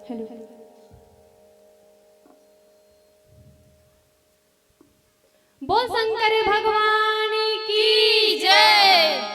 Hello hello बोल शंकर भगवान की जय।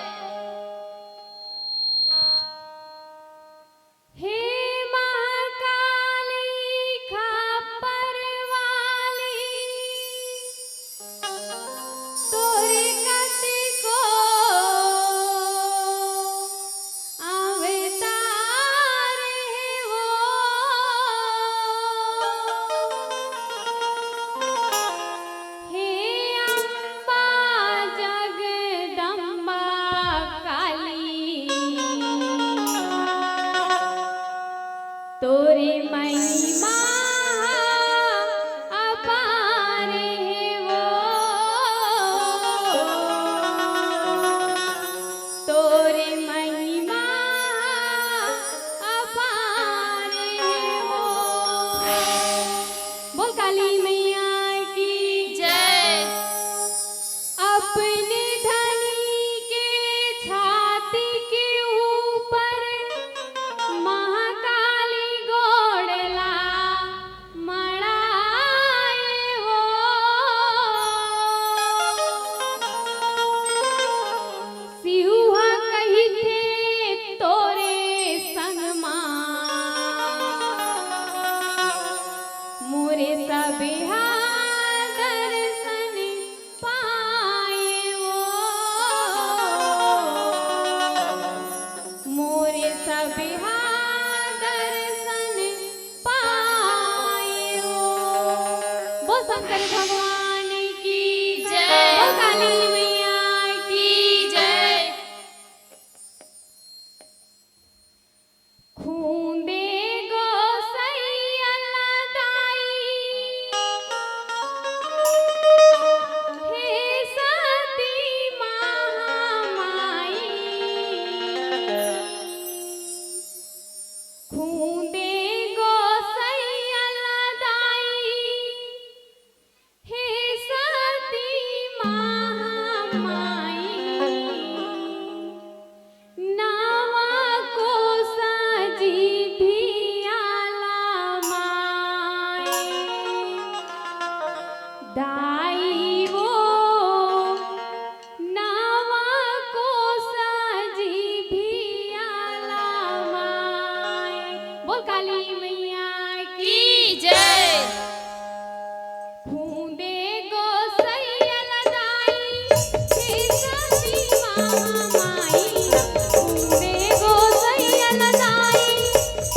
बिहार दर्शन पायो। बोल शंकर भगवान की जय, बोल काली मैया की जय। खूंदे गोसैया लदाई, हे सती महामाई। खूंदे गोसैया लदाई, हे सती महामाई। नावा को सजीभियाला माई, दाई वो नावा को सजीभियाला माई। बोल काली मैया की जय। खूंदे गोसैया लदाई, हे सती महामाई। खूंदे गोसैया लदाई,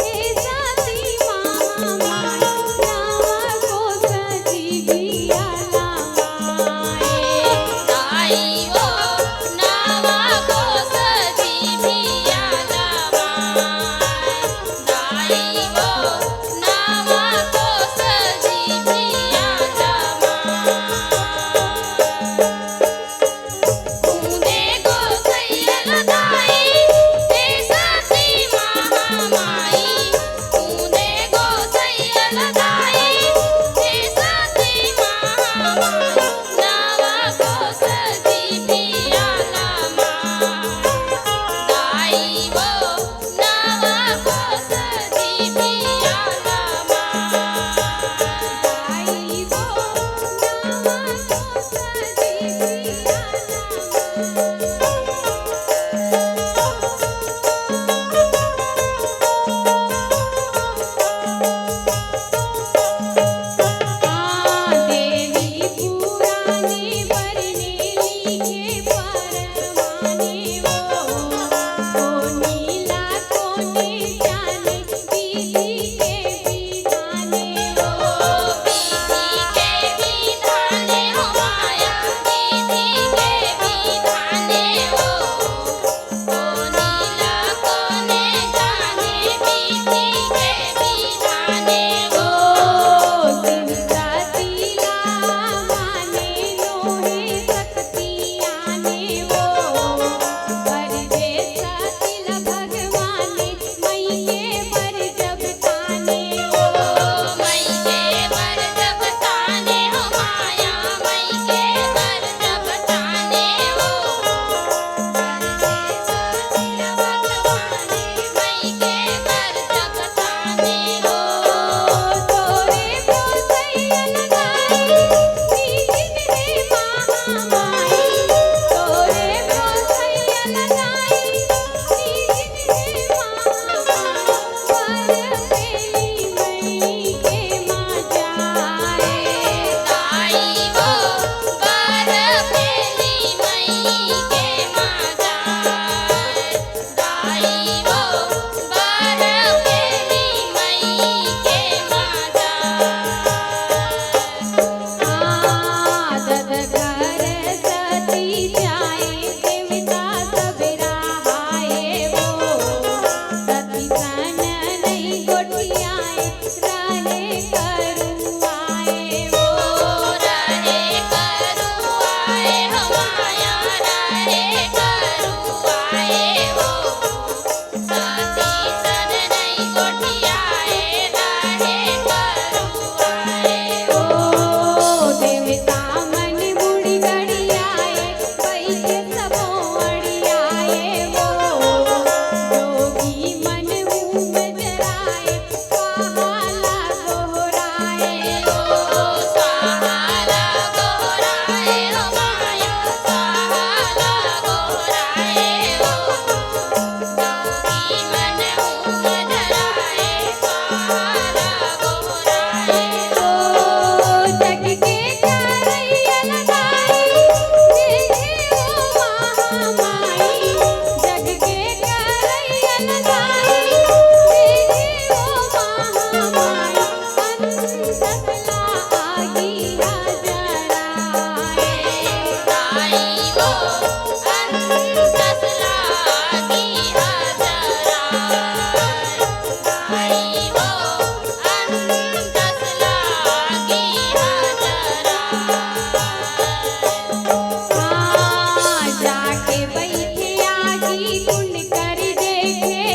हे सती महामाई। नावा को सजीभियाला माई, दाई वो नावा को सजीभियाला माई। दाई वो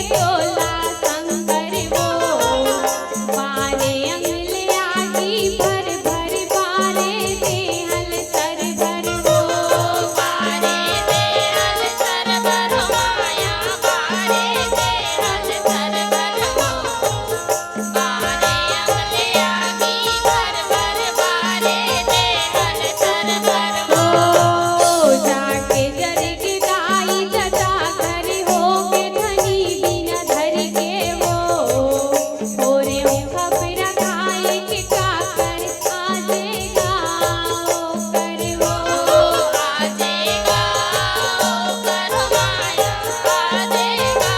तोला शंकर वो बारे अंगले आगी भर भर बारे देहल सर भर वो बारे देहल सरबर माया बारे देहल सरबर बारे अगले आगी भर भर बारे देहल सरबर जाके जरग गाई जटा कर हो के धनी बिना धर के वो ओरे खबर खाए के काकर आजे गाओ कर वो आजेगा कर माया आजेगा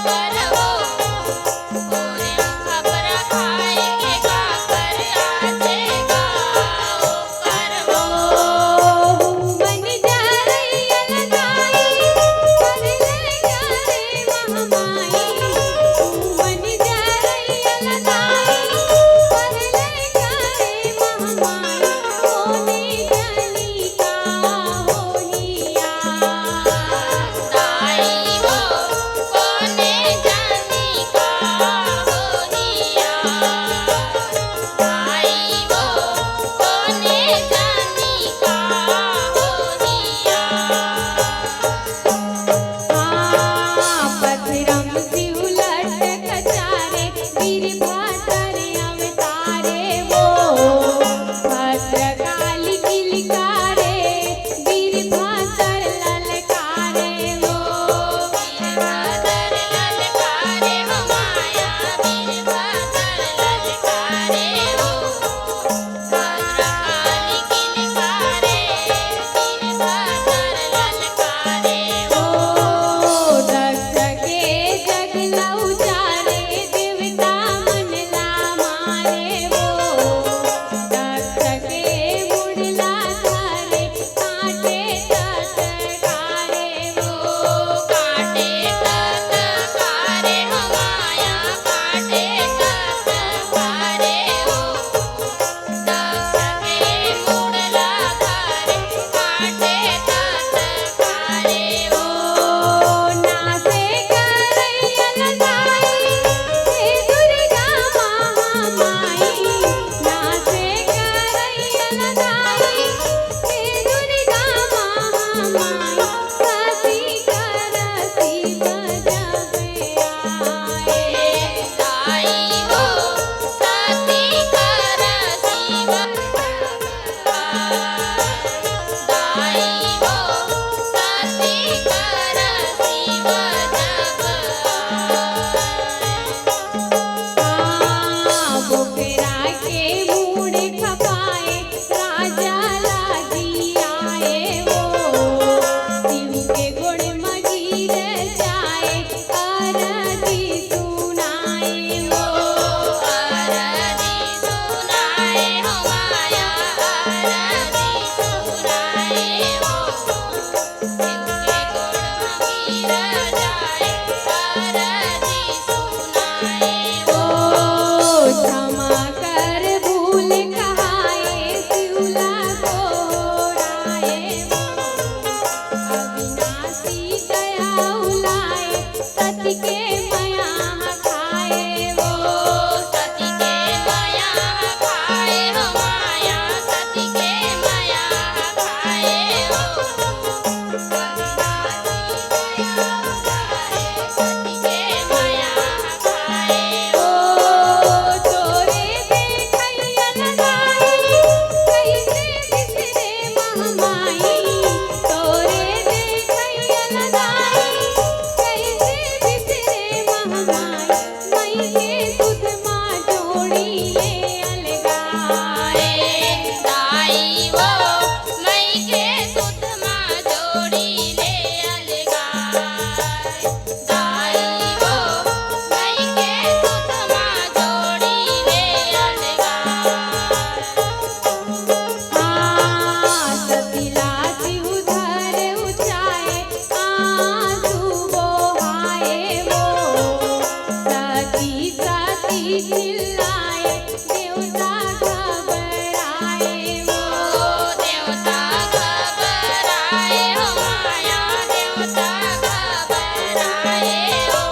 कर वो ओरे खबर खाए के काकर आजेगा कर वो मन जारैया लगाई कर ले जारे महमाई मन जारैया लगाई कर ले जारे महमाई होने जानी का होलिया दाई वो कोने जानी का होलिया दाई वो कोने जानी का होलिया पथरम सिउलट कचारे वीर भातर अवतारे वो भद्रकाली किलकारे वीर भातर ललकारे वो वीरभद्र ललकारे हो माया वीरभद्र ललकारे हो भद्रकाली किलकारे वीरभद्र ललकारे हो दक्ष के जग लौचारे देवता मन ला मारे वो दक्ष के मुड़ला धारे काटे तटकारे वो काटे तत्कारे हो माया काटे तत्कारे हो दक्ष के मुड़ला धारे काटे तत्कारे हो नासे करैया लगाई हे दुर्गा महामाई नासे करैया लगाई हे दुर्गा महामाई सती करसी बजबे आए दाई वो सती कर शिव दाई वो सती कर शिव जब बोकरा के मूड खपाए राजा लागी आए वो शिव के गुण मजीर जाए आरती सुनाए वो आरती सुनाए हो माया आरती सुनाए हो शिव के गुण मगीर जाए आरती सुनाए हो क्षमा कर भूल कहाए शिवला गोराए वो अविनाशी दया उलाए सती के मया खाए वो सती के माया खाए हो माया सती के माया खाए हो सती के माया खाए हो तोरे देखैया लगाई कैसे बिसरे महमाई तोरे देखैया लगाई कैसे बिसरे महमाई मई के सुध माँ जोड़ी ले अलगाए दाई वो मई के सुध माँ जोड़ी ले अलगाए दाई वो मई के सुध माँ जोड़ी ले अलगाए सतीला शिव धर उचाए आंसू बहाए वो सती सती चिल्लाए देवता घबराए वो देवता घबराए हो माया देवता घबराए हो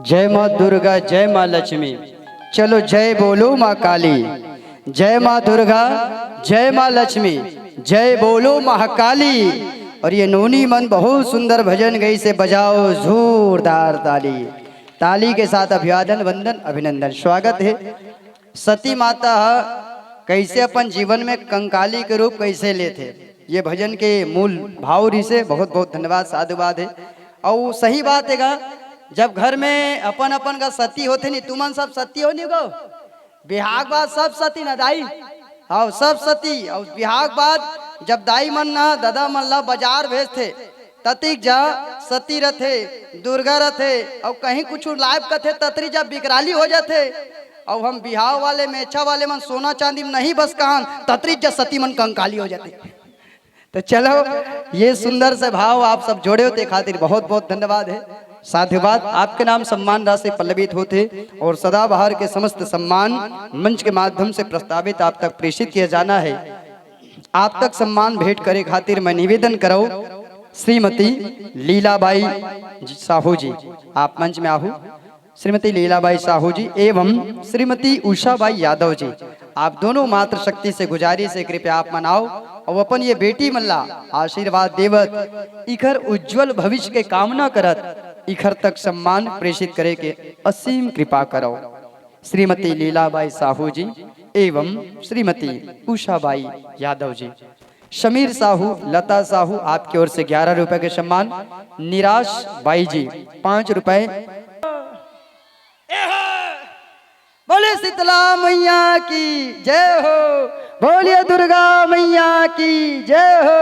जय माँ दुर्गा, जय माँ लक्ष्मी, चलो जय बोलो माँ काली। जय माँ दुर्गा, जय माँ लक्ष्मी, जय बोलो महाकाली। और ये नूनी मन बहुत सुंदर भजन गई से बजाओ जोरदार ताली। ताली के साथ अभिवादन, वंदन, अभिनंदन, स्वागत है। सती माता कैसे अपन जीवन में कंकाली के रूप कैसे लेते, ये भजन के मूल भाव से बहुत बहुत धन्यवाद, साधुवाद है। और सही बात है, जब घर में अपन अपन का सती होते नहीं, तुमन सब सती हो नहीं गो, बिहार बाद सब सती ना दाई, हाँ सब सती। और बिहार बाद जब दाई मन ना दादा मन ला बाजार भेजते, ततिक जा सती रथे, दुर्गा रथे, और कहीं कुछ लाइव कथे ततरी जब बिकराली हो जाते, और हम बिहाव वाले मेछा वाले मन सोना चांदी में नहीं बस कहान, ततरी जब सती मन कंकाली हो जाते। तो चलो ये सुंदर से भाव आप सब जोड़े होते खातिर बहुत बहुत धन्यवाद है, साधुवाद। आपके नाम सम्मान राशि पल्लवित होते और सदाबहार के समस्त सम्मान मंच के माध्यम से प्रस्तावित आप तक प्रेषित किया जाना है। आप तक सम्मान भेंट करे खातिर मैं निवेदन करो, श्रीमती लीलाबाई साहू जी आप मंच में आहू। श्रीमती लीलाबाई साहू जी एवं श्रीमती उषाबाई यादव जी, आप दोनों मात्र शक्ति से गुजारिश है कृपया आप मनाओ और अपन ये बेटी मल्ला आशीर्वाद देवत इखर उज्जवल भविष्य के कामना करत इखर तक सम्मान प्रेषित करे के असीम कृपा करो। श्रीमती लीलाबाई साहू जी एवं श्रीमती उषाबाई यादव जी। शमीर साहू, लता साहू आपकी ओर से 11 रुपए के सम्मान। निराश बाई जी 5 रुपए। बोले शीतला मैया की जय हो, बोलिए दुर्गा मैया की जय हो,